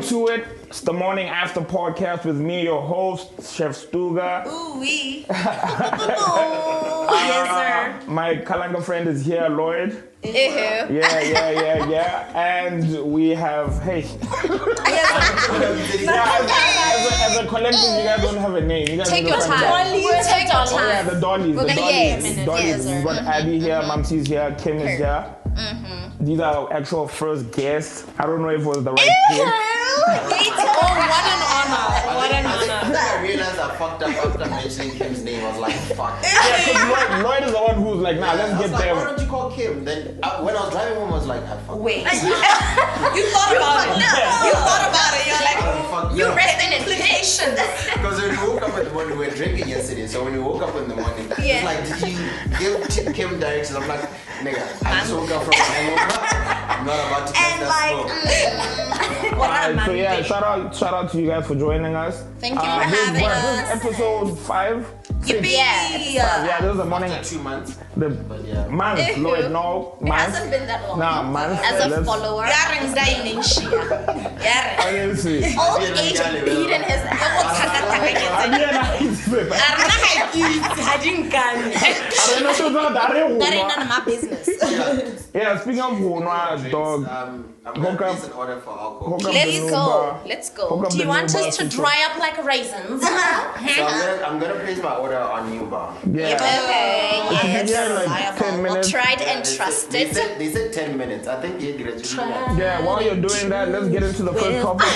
Welcome to it. It's the morning after podcast with me, your host, Chef Stuga. Ooh wee. Yes, sir. My Kalanga friend is here, Lloyd. Yeah. Yeah. And we have, hey. As a collective, you guys don't have a name. You guys Take your time. Take your time. Yeah, the dollies. Yes. We've got Abby here, Mamsi's here, Kim is here. These are our actual first guests. I don't know if it was the right pick. What an honor. I realized I fucked up after mentioning Kim's name. I was like, fuck. Yeah, because Lloyd is the one who's like, nah, let's get them. Why don't you call Kim? Then when I was driving home, I was like, I fucked. Wait. You thought about it. You thought about it. You're like, you rest in implications. Because when we woke up in the morning, we were drinking yesterday. So when we woke up in the morning, it's like, did you give Kim directions? I'm like, nigga, I just woke up from my hangover. I'm not about to catch that smoke. Alright, so yeah, shout out to you guys for joining us. Thank you for having us. This is episode 5. Yippee. Yeah, this is the morning. 2 months. The month, Lloyd, no. It hasn't been that long. Nah, month. As a follower. Honestly. Old age beating his ass. That ain't none of my business. Yeah, speaking of Hunwa, dog. I'm going to place an order for alcohol. Let's go. Do you want us to dry up like raisins? So I'm going to place my order on you, bar. Yeah. Okay, yes. Like 10 minutes. Tried and trusted. They said 10 minutes. I think you did it. Yeah, while you're doing that, let's get into the first topic.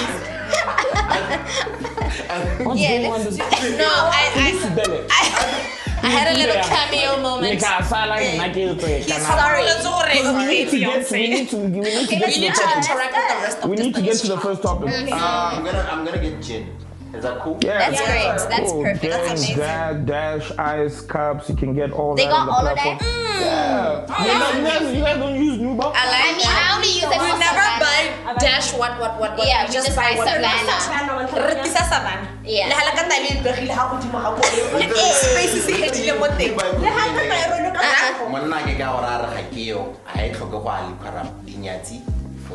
I had a little cameo moment. We need to get to the first topic. I'm gonna get gin. Is that cool? Yeah, That's great. That's cool. perfect. That's amazing. Dash, ice, cups. You can get all They that. got on the all of platform. that. Yeah. You guys don't use Nuba? I only use it for Savannah. buy dash what. Yeah, we we just buy Savannah. Yeah.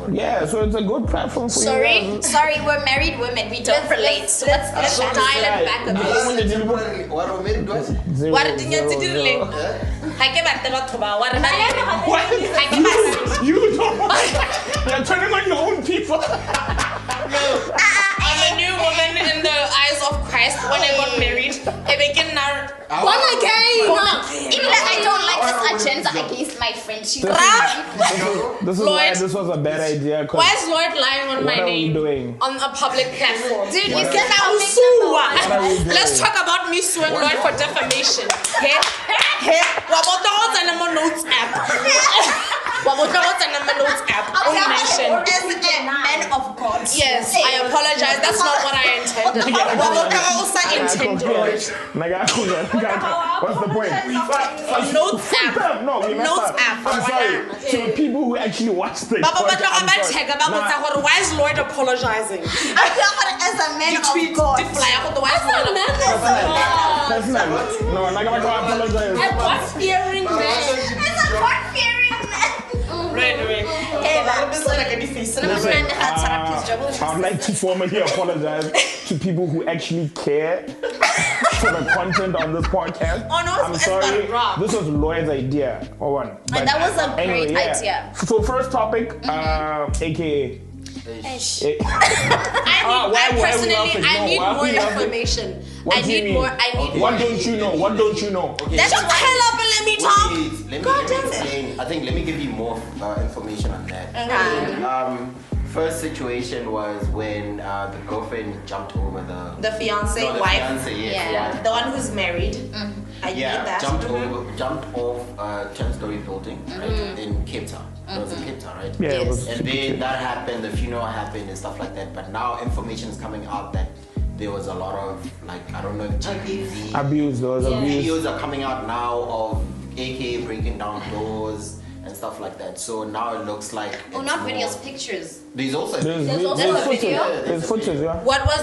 Yeah, so it's a good platform for you. Sorry, we're married women. We don't relate. So let's dial it back a bit. You don't. You're turning on your own people. I'm a new woman in the eyes of Christ when I got married. Even if I don't like this agenda against my friend, she's This is why this was a bad idea. Why is Lloyd lying on my What are we name doing? on a public platform? Dude, we said Let's talk about me suing Lloyd for defamation. Okay? Notes app. as a man of God. Yes, I apologize. That's not what I intended. What's the point? Notes app. No, we messed Notes up. app. I'm sorry. To the people who actually watch the podcast, I'm sorry. Why is Lloyd apologizing? As a man of God. No, I'm not going to apologize. God-fearing man. As a God-fearing man. I'd like to formally apologize to people who actually care for the content on this podcast. I'm sorry. This was Lloyd's idea. And that was a great idea. So first topic, AKA. I need more information. What don't you know? What don't you know? Okay, Let's just hell up and let me talk. Let me explain. I think let me give you more information on that. First situation was when the girlfriend jumped over The fiance, the wife. fiance, yes, The one who's married. I get that. Jumped off a 10-story building right, in Cape Town. It was in Cape Town, right? Yeah, yes. It was and then that happened, the funeral happened and stuff like that. But now information is coming out that there was a lot of, like, I don't know if abuse. There was abuse. Videos are coming out now of AK breaking down doors and stuff like that. So now it looks like. Oh, not videos, pictures. There's also There's footage. There's footage, yeah. What was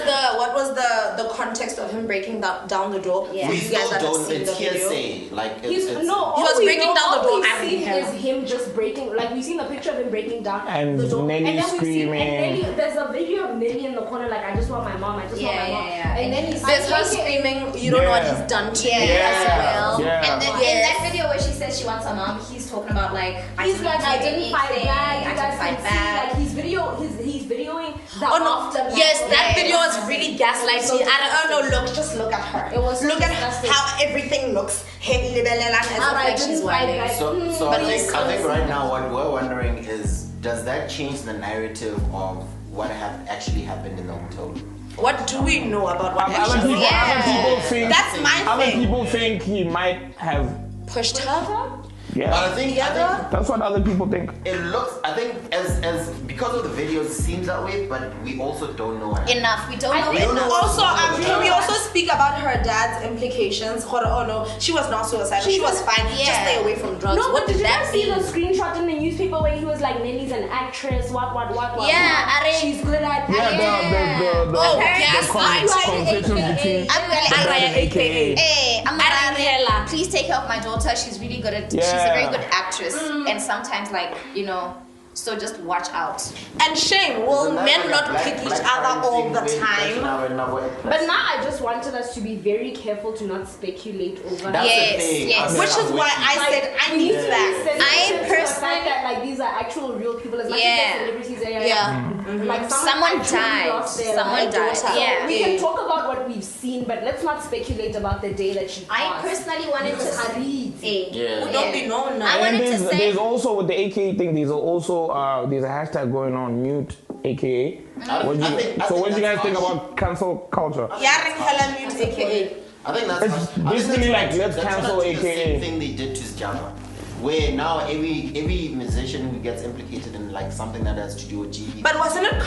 the context of him breaking down the door? Yeah. We You guys still haven't don't. seen It's the video? hearsay. Like He was breaking down the door. All we've seen is him just breaking. Like we've seen the picture of him breaking down And the door, Nelly and then we've seen. screaming. And Nelly, there's a video of Nelly in the corner, like I just want my mom. I just want my mom. And then he's There's her like, screaming, you don't know what he's done to me as well. Yeah. And then in that video where she says she wants her mom, he's talking about like he's like, I didn't fight back. I didn't fight back. Like he's videoing the Oh no! aftermath. Yes, that Yeah. video is really gaslighting. I don't know. Look, just look at her. It was so look at disgusting. how everything looks. As if like she's whining. So I think right now what we're wondering is, does that change the narrative of what actually happened in the hotel? What do we know about what Other actually people think. That's my Other thing. people think he might have. Pushed her? Yeah. But I think That's what other people think. it looks. I think as because of the videos, it seems that way. But we also don't know what happened. Enough. We don't know we don't know enough. what's Also, going on. can we also speak about her dad's implications? Oh no, she was not suicidal. She was fine. Just Yeah. stay away from drugs. No, What but did you that guys see mean? the screenshot in the newspaper where he was like, Nelly's an actress, what? Yeah, Are. She's good at Yeah, the Oh, conversations between AKA. Hey, I'm Hela. please take care of my daughter. She's really good at. She's Yeah. a very good actress, and sometimes so just watch out. And shame, will men not pick each other all the time? But now I just wanted us to be very careful to not speculate over That's Yes, the thing. yes. I mean, Which is I'm why with you. I said I need I that. personally- that like these are actual real people as much Yeah. as they're celebrities. Yeah. Like Someone actually died. lost their Someone life. died. So Yeah. we can talk about what we've seen, but let's not speculate about the day that she I passed. personally wanted to Harid. say, Yeah. Don't be known now. I And wanted to say. there's also with the AKA thing. There's also there's a hashtag going on, mute AKA. What do you guys think about cancel culture? Yaring Helen Mute, aka. I think that's It's basically like, let's cancel the AKA. same thing they did to Java, where now every musician who gets implicated in like something that has to do with GV. But wasn't it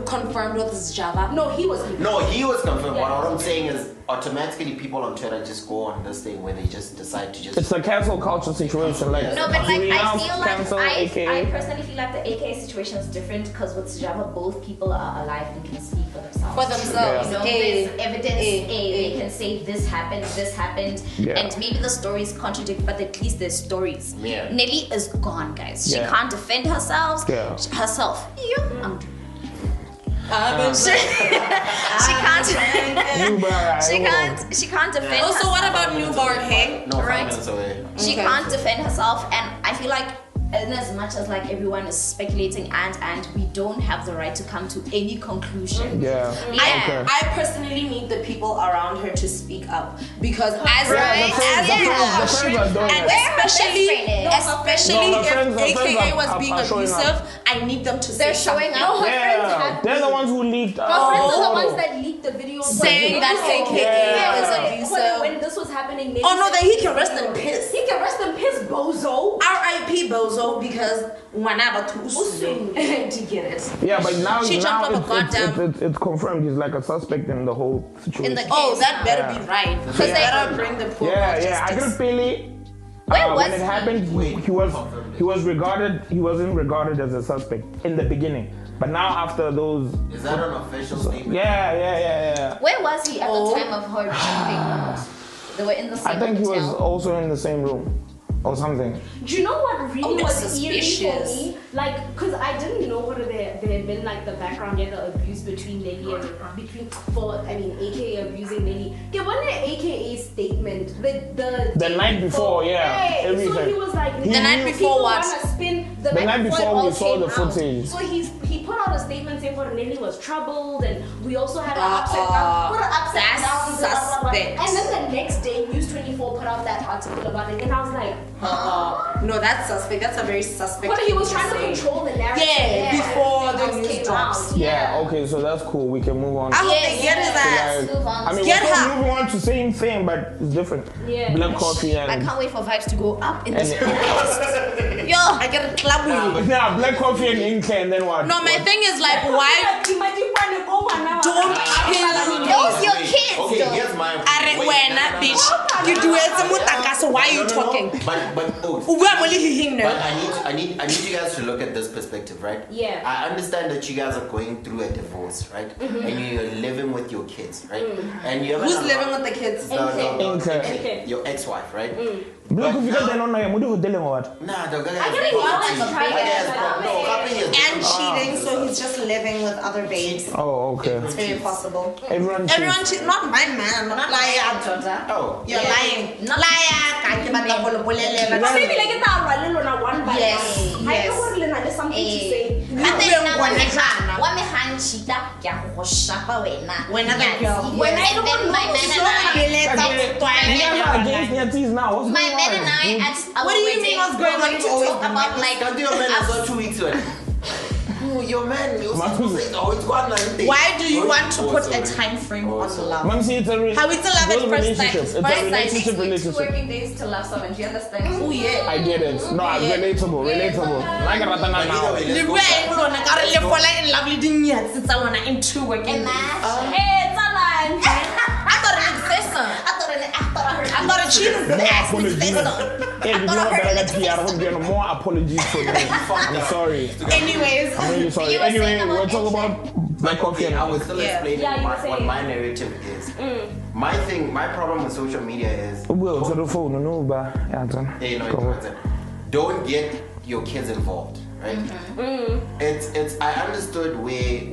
confirmed with Java? No, he was. No, he was confirmed. Yeah. What I'm saying is, automatically people on Twitter just go on this thing where they just decide to just. It's a cancel culture situation. Like, No, but do like we I now feel like cancel I AKA? personally feel like the AKA situation is different because with Sujava both people are alive and can speak for themselves. For themselves. You know, Eh, there's evidence. They can say this happened, Yeah. and maybe the stories contradict, but at least there's stories. Yeah. Nelly is gone, guys. She Yeah. can't defend herself. Yeah. Herself. So She can't. She can't defend. Also, herself. what about newborn? Hey, No, Right. 5 minutes away. She Okay. can't defend herself, and I feel like in as much as like everyone is speculating and we don't have the right to come to any conclusion. Yeah. Yeah. I personally need the people around her to speak up because as Right. The friends are doing and it. Where her especially No, her if friends AKA was are being showing up. abusive, I need them to They're say showing something. up. Yeah, they're the ones who leaked. Her friends are the ones photo. that leaked the video. Saying that AKA Yeah. is abusive. When this was happening, Oh no, then he can rest in piss. He can rest in piss, bozo. R.I.P. Bozo because wanaba to get it. Yeah, but now, She jumped now off a goddamn- it's confirmed he's like a suspect in the whole situation. In the Oh, case. that better Yeah. be right. Because Because they- they better bring the poor yeah, girl yeah. I justice. could really. Where was when it he? happened, he wasn't regarded as a suspect in the beginning. But now after those, Is that an official statement? yeah. Where was he at Oh. the time of her jumping out? They were in the same I think he was hotel. also in the same room or something. Do you know what really Oh, was that's eerie for suspicious. me? Like, cause I didn't know what there had been like the background yet, the abuse between Nelly and AKA abusing Nelly. Okay, when the AKA statement, the The day night before, yeah, Hey, so everything. he was like, The night before people what? wanna spin the night it before all we saw came the out. footage. So he put out a statement saying what Nelly was troubled and we also had an upside down. Put an upside That's down. blah, blah, blah. suspect. And then the next day, News 24 put out that article about it, and I was like, No, that's suspect. That's a very suspect. but he was thing trying to say. control the narrative. Yeah, before the news came drops. out. Yeah, okay, so that's cool. We can move on. I hope Yes, they get his ass. Like, Move on. I mean, Get we're still her. moving on to same thing, but it's different. Yeah. Black coffee I and can't wait for vibes to go up in this And- podcast. Yo, I I get a club with you. Yeah, black coffee and ink, and then what? No, my thing is like, why don't kill Those your kids. Okay, though. here's my bitch. You do it, so why are you talking? But I need you guys to look at this perspective, right? Yeah. I understand that you guys are going through a divorce, right? And you're living with your kids, right? And you Who's living with the kids? Your ex-wife, right? Black coffee because they're not know what hotel or what? Nah, the guy I get it now as a And cheating, so he's just living with other babes. Oh, okay. It's very possible. Everyone cheats. Not my man. Not liar, Georgia. Oh. You're lying. Not liar. Maybe like it's our one by Yes, one. I know what there's something to say. When I my man and I at our What do you wedding, mean what's going on? we're going to talk about like Can't your man as well 2 weeks ago? Your man, you're supposed to say, oh, it's 1 night. Why do you want to put a time frame on love? Mom, see, it's a How it's a love at first sight. relationship. It's a relationship. 2 Relationship. working days to love someone. Do you understand? Oh yeah. I get it. No, relatable. Like a ratana now. In 2 working days. Hey, it's a line. I thought it existed. I thought it cheated. More apologies. Hey, you know that I got PR. I hope there are more apologies for me. I'm sorry. Anyways. I'm really sorry. You were Anyway, saying about we'll talk about black coffee. Okay, I was still explaining Yeah, you were what saying. my narrative is. My problem with social media is Well, to the phone, no, but yeah, Hey, no, don't get your kids involved, right? It's I understood when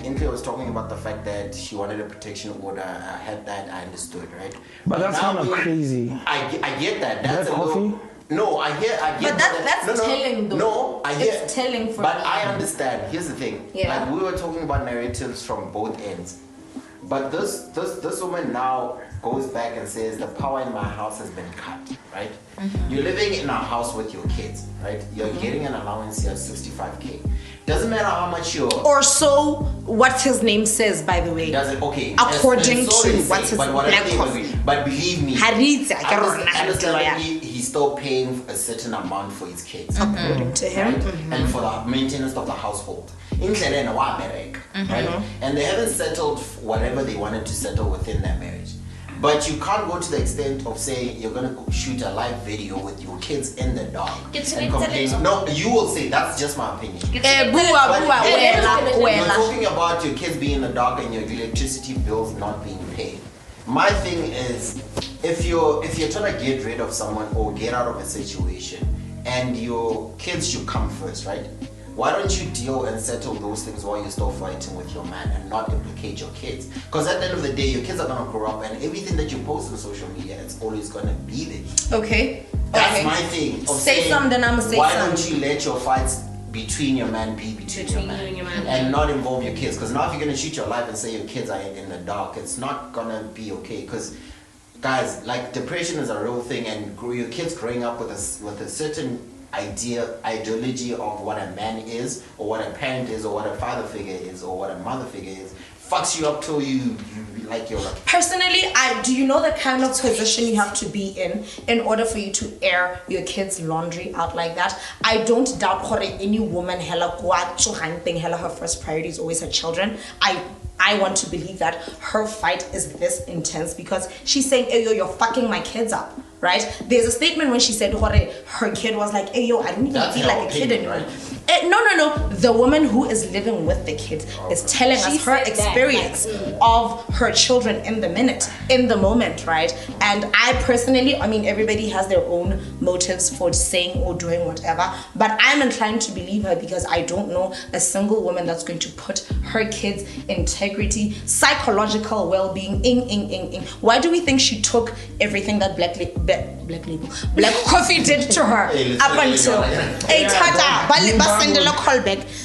Intle was talking about the fact that she wanted a protection order. I had that. I understood, right? But that's now kind of crazy. I get that. That's Black a little, coffee? No, I get But that's telling though. No, I hear. It's telling for But me. I understand. Here's the thing. Yeah. Like we were talking about narratives from both ends. But this woman now goes back and says the power in my house has been cut, right? You're living in a house with your kids, right? You're getting an allowance here of 65K. Doesn't matter how much you're... Or so what his name says, by the way. Doesn't, okay. According so to they say, what's his but black whatever they coffee. agree. But believe me, Haritza, understandably, he's still paying a certain amount for his kids. according to him. Right? And for the maintenance of the household. Right? And they haven't settled whatever they wanted to settle within their marriage. But you can't go to the extent of saying you're going to shoot a live video with your kids in the dark and complain. No, you will say, that's just my opinion. You're talking about your kids being in the dark and your electricity bills not being paid. My thing is, if you're trying to get rid of someone or get out of a situation, and your kids should come first, right? Why don't you deal and settle those things while you're still fighting with your man and not implicate your kids? Because at the end of the day, your kids are gonna grow up, and everything that you post on social media, it's always gonna be there. Okay. That's my thing. Of Say saying, something, I'ma say why something. don't you let your fights between your man be between your man and not involve your kids? Because now if you're gonna shoot your life and say your kids are in the dark, it's not gonna be okay. Because guys, like, depression is a real thing, and your kids growing up with a certain ideology of what a man is, or what a parent is, or what a father figure is, or what a mother figure is, fucks you up till you like you're like. Personally, do you know the kind of position you have to be in order for you to air your kids' laundry out like that? I don't doubt any woman her first priority is always her children. I want to believe that her fight is this intense because she's saying, hey yo, you're fucking my kids up, right? There's a statement when she said her kid was like, hey yo, I don't even feel like a kid anymore. Right? No. The woman who is living with the kids is telling us her experience of her children in the moment, right? And I personally, I mean, everybody has their own motives for saying or doing whatever, but I'm inclined to believe her because I don't know a single woman that's going to put her kids' integrity, psychological well-being, Why do we think she took everything that Black Coffee did to her up until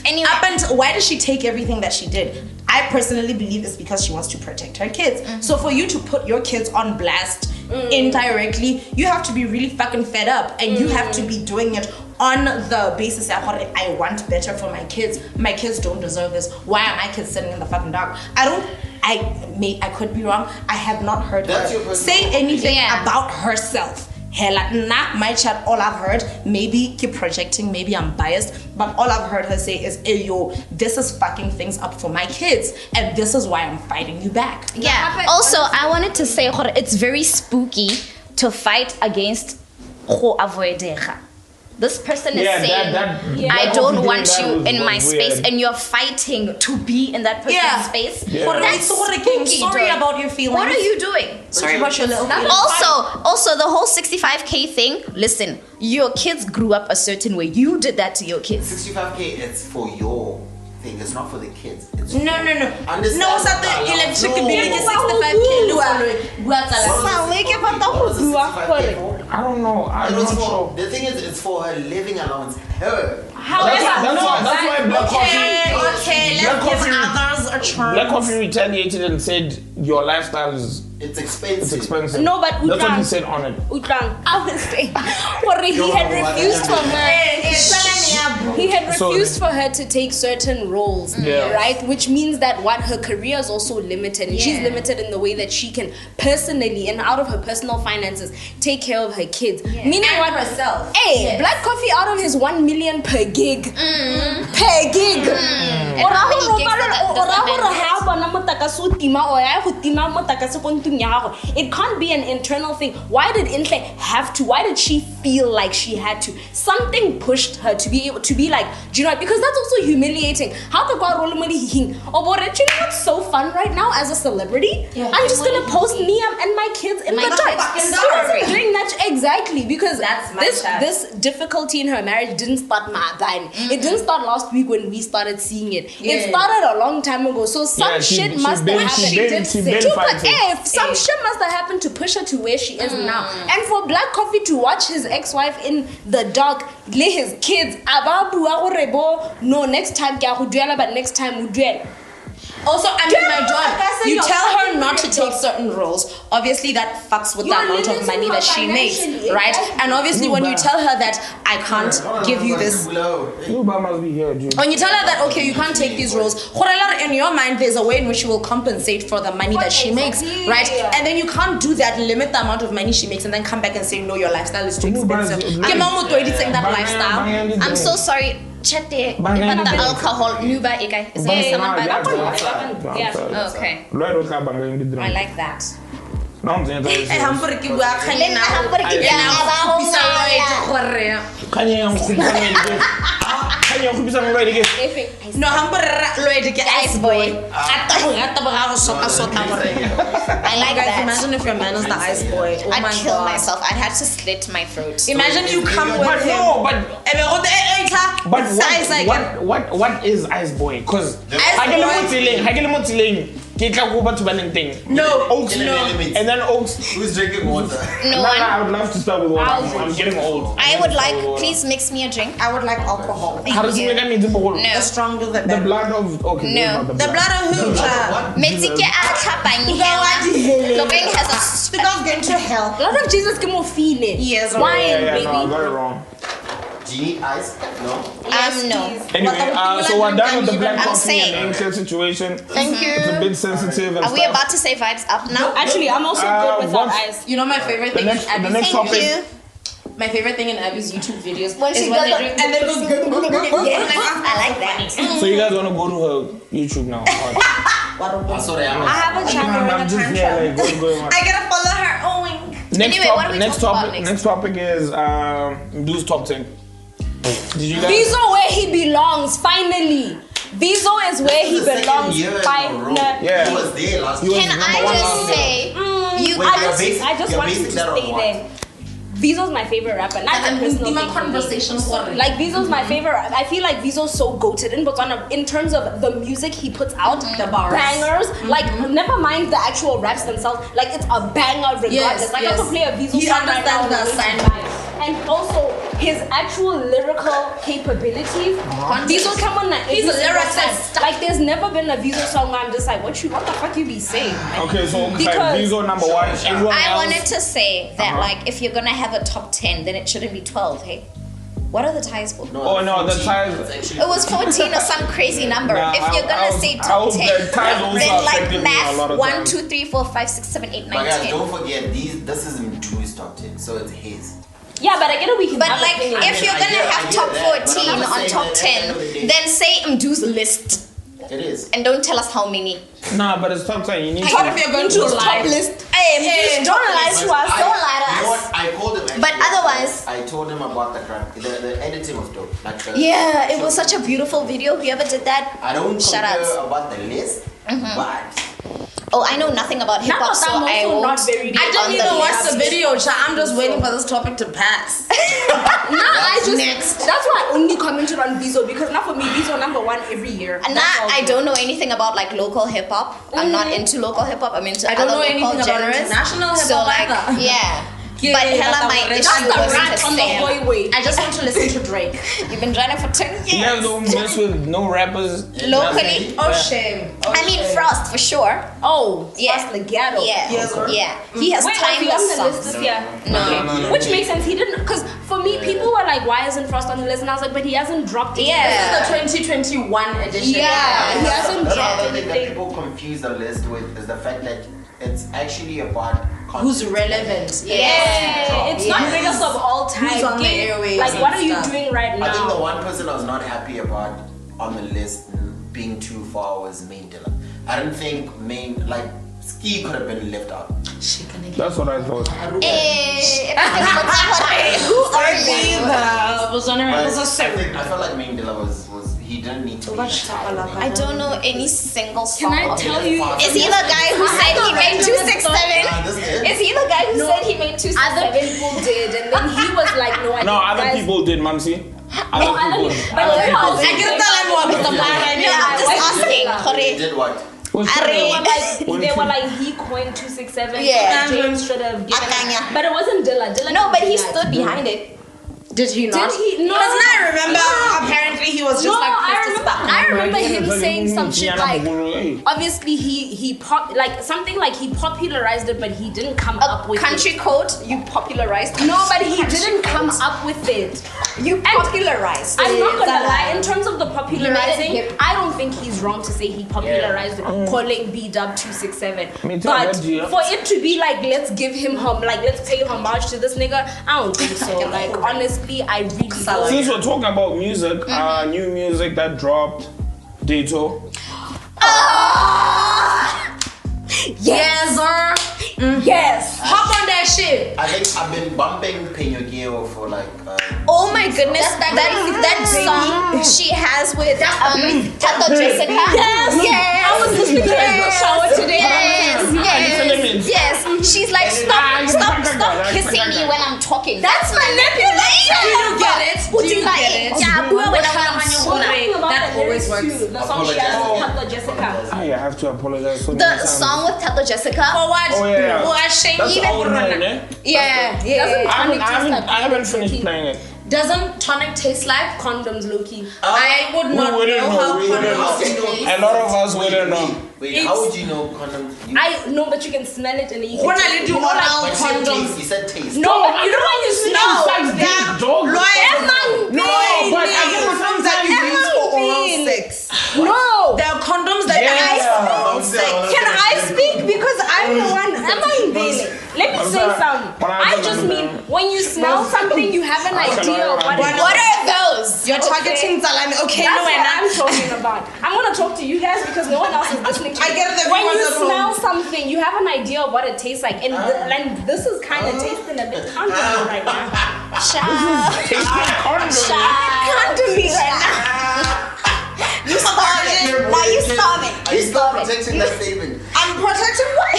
Anyway. up until why did she take everything that she did? I personally believe it's because she wants to protect her kids. So for you to put your kids on blast indirectly, you have to be really fucking fed up, and you have to be doing it on the basis that I want better for my kids. My kids don't deserve this. Why are my kids sitting in the fucking dark? I could be wrong. I have not heard her say anything about herself hella, nah, my chat, all I've heard, maybe keep projecting, maybe I'm biased, but all I've heard her say is, hey, yo, this is fucking things up for my kids, and this is why I'm fighting you back. Yeah. Also, I wanted to say, it's very spooky to fight against go avoidega. This person is saying, I don't want you in my space, and you're fighting to be in that person's space. Yeah. That's spooky. Sorry about your feelings. What are you doing? Sorry about your little feelings. Also, the whole 65K thing, listen, your kids grew up a certain way. You did that to your kids. 65K, it's for your thing. It's not for the kids. It's no. Understand? No, it's not the electric bill. 65K. I don't know. I'm not sure. The thing is, it's for her living allowance. Her. That's why Black Okay, let's give others a chance. Black Coffee retaliated and said your lifestyle is It's expensive. it's expensive. No, but that's what he said on it. I would say, he had refused for her. He had refused for her to take certain roles, right? Which means that her career is also limited, and she's limited in the way that she can personally and out of her personal finances take care of her kids. Meaning And what herself. Hey, Black Coffee out of his 1 million per gig. Per gig. It can't be an internal thing. Why did Intle have to? Why did she feel like she had to? Something pushed her to be able to be like, do you know what? Because that's also humiliating. How could God roll money? You know what's so fun right now as a celebrity? I'm just gonna post me and my kids in the dark. Doing that exactly because this difficulty in her marriage didn't start then. It didn't start last week when we started seeing it. It started a long time ago. So some shit must have happened. Some shit must have happened to push her to where she is now. And for Black Coffee to watch his ex-wife in the dark, lay his kids, no, next time, but next time, also, I mean, my God, you tell her not to take certain roles. Obviously, that fucks with the amount of money that she makes, right? And obviously, when you tell her that I can't give you this, when you tell her that, okay, you can't take these roles, in your mind, there's a way in which she will compensate for the money that she makes, right? And then you can't do that, limit the amount of money she makes, and then come back and say, no, your lifestyle is too expensive. I'm so sorry. Chatte, but the alcohol, Nuba, is there someone by that? Yeah. Okay. I like that. No, ice boy. I like that. Imagine if your man is the ice boy. Oh I'd my kill God. myself. I'd have to slit my throat. Imagine you come with him. What is ice boy? Because No. Oaks, and then Oaks. Who's drinking water? No, I would love to start with water. I'm getting old. I would like, please mix me a drink. I would like alcohol. How does it make me the The stronger the better. The blood of No. The blood of who, child? Metsike a tlhapang Lobeng has a Because going to hell. Blood of Jesus can more feel it. Yes. Wine, baby. No, I got it wrong. Do you need ice? No. no. Anyway, so we're done with the black I'm coffee saying. and incel situation. Thank you. It's a bit sensitive and Are we stuff. about to say vibes up now? Actually, I'm also good without ice. You know my favorite thing is the next Thank topic. you. my favorite thing in Abby's YouTube videos When is she when does they drink and then goes I like that. So you guys want to go to her YouTube now? I have a channel I'm just here, like, what's going on? I gotta follow her. Oh my. Anyway, what are we talking about next? Next topic is Mdu'S top 10. Did you guys? Vizo where he belongs, finally. Vizo is where he belongs, finally. Yeah. He was there last You year. Can I just say, you Wait, I just you're want basing him to that on stay what? there. Vizo's my favorite rapper. Not the personal thing. Conversation for it. Like Vizo's my favorite. I feel like Vizo's so goated in Botswana in terms of the music he puts out, the bars, bangers. Like never mind the actual raps themselves. Like it's a banger regardless. Like I could play a Vizo song right now. And also his actual lyrical capabilities. Vizo come on, he's a lyricist. Like there's never been a Vizo song where I'm just like, what the fuck you be saying? Okay, so Because- Vizo number one. Everyone I else, wanted to say that like if you're gonna have a top 10, then it shouldn't be 12, hey? What are the ties for? No, the ties. It was 14 or some crazy number. If you're gonna say top 10, then like math 1, 2, 3, 4, 5, 6, 7, 8, 9, But guys, 10. don't forget this is Mdu'S top 10, so it's his. Yeah, but I get a weekend. But like, if you're gonna have top 14 on top 10, then say Mdu'S list. It is. And don't tell us how many. Nah, but it's top 10. You need What if you're going to top list? Hey, don't lie to us. Don't lie to You know us. what? I called him. But otherwise, I told him about the crap. The editing was dope. Like yeah, it was such a beautiful video. Whoever did that, I don't shout compare outs. about the list, but Oh, I know nothing about hip hop, so I won't. not very be I on didn't even watch the list. video, Cha. I'm just waiting for this topic to pass. That's why I only commented on Bizo because now for me Bizo #1 every year. And I don't know anything about like local hip hop. I'm not into local hip hop. I'm into I don't other know local anything about genres. international hip So hop like, either. yeah. Yeah, But yeah, hella my that's issue the was rat to on the Sam. boy way. I just want to listen to Drake. You've been trying for 10 years. You guys don't mess with no rappers Locally. Oh, shame. Oh, I mean, shame. Frost for sure. Oh, Yeah. that's Legato. Yeah. Yes, sir. Yeah. He has Wait, was he timeless on the list songs. this year? No. No. Which makes sense. He didn't, because for me, people were like, "Why isn't Frost on the list?" And I was like, "But he hasn't dropped it." Yeah. This is the 2021 edition. Yeah. He hasn't That's dropped another thing that anything. people confuse the list with is the fact that it's actually about Who's relevant? Yeah, it's not Yes. greatest of all time. Who's on the airwaves Like, and what are you stuff. doing right I think the now? one person I was not happy about on the list being too far was Main Dilla. I didn't think Ski could have been left out. That's what I thought. Who are they? Was on But I felt like Main Dilla was he didn't need to be left out. I don't know any single song. Can I tell you? Is he the guy who said he made 267? This is Is he the guy who said he made 267? Other people did, and then he was like, "No, I No, think other guys- people did, Mamsi. Other people. But Other they're people all- did. I get that I'm with the man right No, I'm just asking. He Correct. did what? What's Are that? They were like, When they he- were like, he coined 267. Yeah. So James should have given. Akanya. But it wasn't Dilla. No, but he stood behind it. Did he not? Did he? No. Because now I remember apparently he was just No, like I remember him saying some shit like, Hey. obviously he something like he popularized it, but he didn't come up A with country it. code you popularized. No, but he didn't come up with it. You popularized. I'm not gonna Zala. lie. In terms of the popularizing, hip. I don't think he's wrong to say he popularized calling B-Dub 267. Me too, But that G. for it to be like, let's give him let's pay homage to this nigga, I don't think so. Like honestly, I really don't. Since we're talking about music, new music that dropped, Dato. Yes, sir. Yes. Hop on that shit. I think I've been bumping Peño for like Oh my goodness, that song she has with Tato Jessica. Yes. I was listening to it in the shower today. Yes. She's like, stop kissing me when I'm talking. That's manipulation. Do you get it? Do you get it? Yeah, That always works. The song she has with Tato Jessica. I have to apologize so many the times. song with Tato Jessica. For what? Oh yeah. That's Even old man, eh? Yeah. I haven't finished playing it. Doesn't tonic taste like? Condoms, low-key. I would not wouldn't know know, how we wouldn't condoms know. taste. A lot of us wouldn't know. Wait, how would you know condoms? I know, but you can smell it and then you When can I do know, like, all But you said condoms. taste. You said taste. no, you know when you smell Like dick, dog. No, but I get what condoms that you use for oral sex. No. There are condoms that Can I speak? Because I'm the one. Am I invading? Let me say something. I just mean when you smell something, you have an idea of what it is. What are those? You're targeting Zalami. Okay, That's no, what and I'm talking about. I'm gonna talk to you guys because no one else is listening to me. I get the When viewers you at home. smell something, you have an idea of what it tastes like, and this is kind of tasting a bit condom right now. Condom right now. You starving. Now you starving. Are you still protecting that statement? I'm protecting what?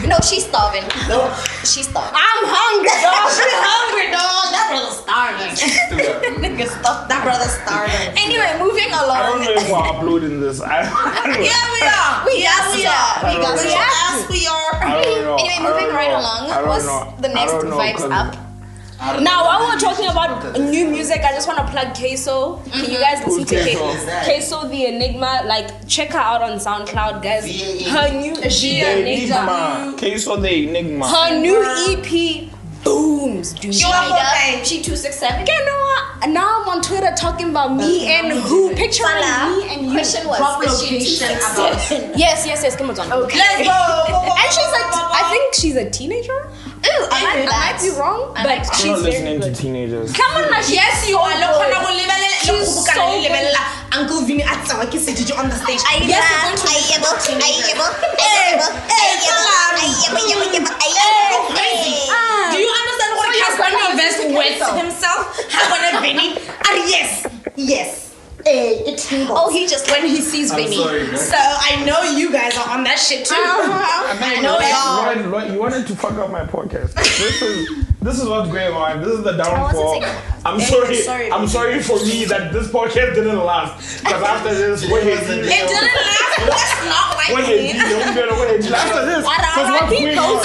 No, she's starving. No. She's starving. I'm hungry, dog. She's hungry, dog. That brother's starving. Nigga, stop. That brother's starving. Anyway, moving I don't along. know if we're uploading this. I don't know. Yeah, we are. Yes, we are. I don't know. Anyway, moving right along. What's the next vibes up? Now, while we're talking about new music, I just want to plug Queso. Can you guys listen to Queso? Queso the Enigma? Like, check her out on SoundCloud, guys. V-A-E. Her new Enigma. Queso the Enigma. Her new EP booms, dude. She 267. You know what? Now I'm on Twitter talking about me and who, picturing me and you. Question was, Drop is she location 267? Yes, come on. Okay. Let's go. And she's like, I think she's a teenager. Ooh, I might be wrong, but I'm not she's listening very to good. teenagers. Come on, now, yes, you are. She's so good. Uncle Vinny at Sawaki, did you on the stage? Yes, Do you understand what Casper Invest with himself? Havana Vinny? Yes. Oh, he just When he sees Vinny. sorry, man. So I know you guys are on that shit too. I know y'all. Lloyd, you wanted to fuck up my podcast. This is what's going on. This is the downfall. I'm sorry for me that this podcast didn't last. Because after this, It didn't last. That's not like me. After this, because what's going on?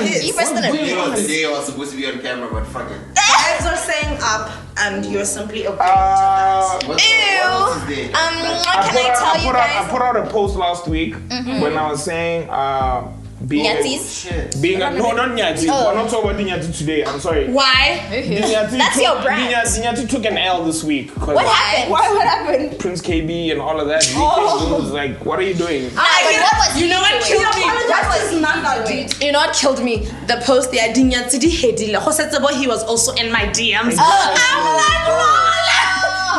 He pressed it. You know, today I was supposed to be on camera, but fuck it. Guys are saying up, and you're simply okay. What else is there? I put out a post last week when I was saying Nyatis. being a, no, not Nyati. We're not talking about Nyati today. I'm sorry. Why? That's your brand. Nyati took an L this week. What happened? What happened? Prince KB and all of that. Was like, what are you doing? You know what killed me? You know what killed me? The post the Dinyatidi Hedile. Hosetabo, he was also in my DMs. I'm like,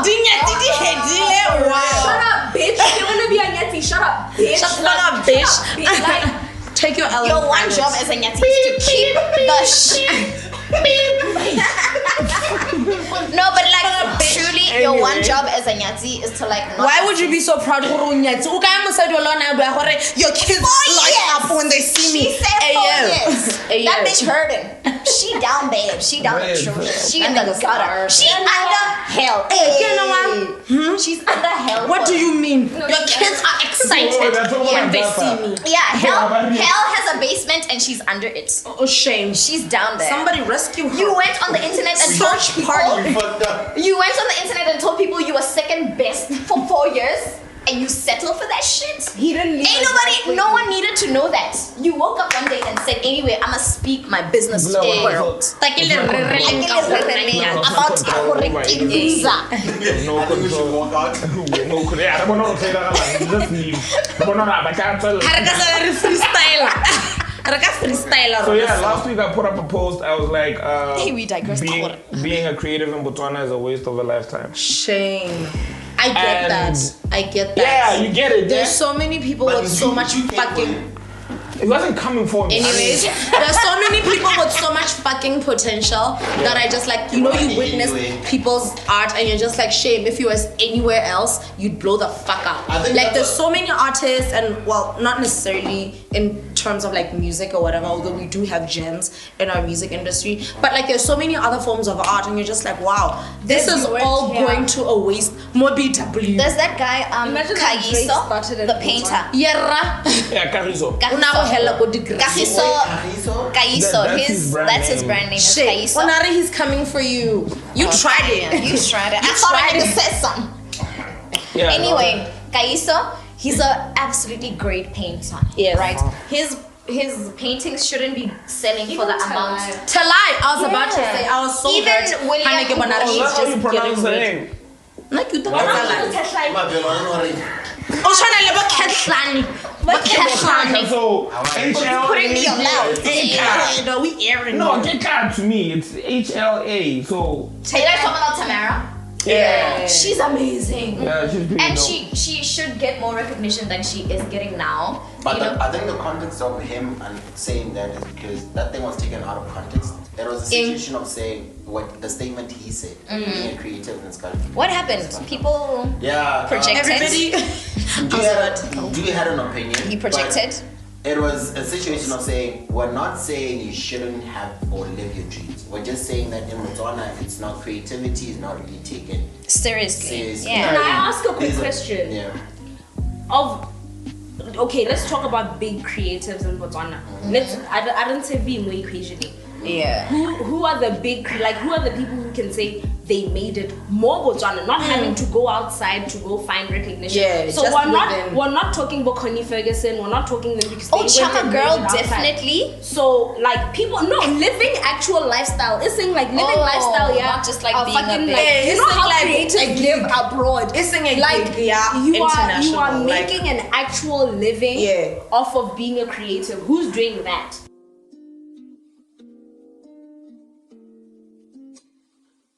Dinyatidi Hedile. Wow. Shut up, bitch. You wanna be a Nyati? Shut up, bitch. Shut up, bitch. Like, take your L. Your one job as a Nyati is to keep the No, but like truly, your one job as a Nyati is to like. Why would you be so proud of Nyati? Your kids light up when they see me. She said 4 years. That bitch hurting. She down, babe. She down the truth. She in the gutter. She under hell. You know what? She's under hell. What do you mean? Your kids are excited when they see me. Yeah, hell has a basement and she's under it. Oh, shame. She's down there. Somebody rescue her. You went on the internet and told You fucked up. You went on the internet and told people you were second best for 4 years. And you settle for that shit? he didn't leave. No one needed to know that. You woke up one day and said, anyway, I'ma speak my business to the world. About visa. No I think we should walk out. Just leave. I can't tell. So yeah, last week I put up a post. I was like, we digress. being a creative in Botswana is a waste of a lifetime. Shame. I get that. Yeah, you get it. There's so many people with so much fucking. It wasn't coming for me. Anyways, there's so many people with so much fucking potential that I just like, you witness people's art and you're just like, shame, if you was anywhere else, you'd blow the fuck up. Like there's so many artists and well, not necessarily in terms of like music or whatever, although we do have gems in our music industry, but like there's so many other forms of art and you're just like, wow, this is all going to a waste. More BW. There's that guy, Kaiso, the painter. Yeah, Kariso. Kaiso. That's his brand name. Shit. Onare, he's coming for you. You tried it. You tried it. I thought I just said something. Yeah, anyway, Kaiso, he's an absolutely great painter. Yes. Right? His paintings shouldn't be selling for the amount. To lie, I was about to say, I was so even hurt. William That's how you pronounce the name. Like you don't like. So HLA. Putting me on loud. No, we airing. No, get card to me. It's HLA. So. Are you guys talking about Tamara? Yeah. She's amazing. Yeah, she's pretty and dope. she should get more recognition than she is getting now. But I think the context of him and saying that is because that thing was taken out of context. There was a situation of saying what the statement he said, being a creative in Scotland. What happened? People projected. Everybody. Dewey had an opinion. He projected. It was a situation of saying, we're not saying you shouldn't have or live your dreams. We're just saying that in Botswana, it's not creativity, is not really taken seriously. Can I ask a quick question? Yeah. Okay, let's talk about big creatives in Botswana. I don't say be more equation. Yeah. Who are the big, like who are the people who can say they made it more Botswana, not having to go outside to go find recognition. Yeah, so we're not talking about Connie Ferguson, we're not talking them because they went Chama and girl, made it outside. definitely. So like people living actual lifestyle. It's saying like living lifestyle, yeah. Not just like being fucking a like, you know how creatives live abroad. It's saying like you are making an actual living Yeah. off of being a creative. Who's doing that?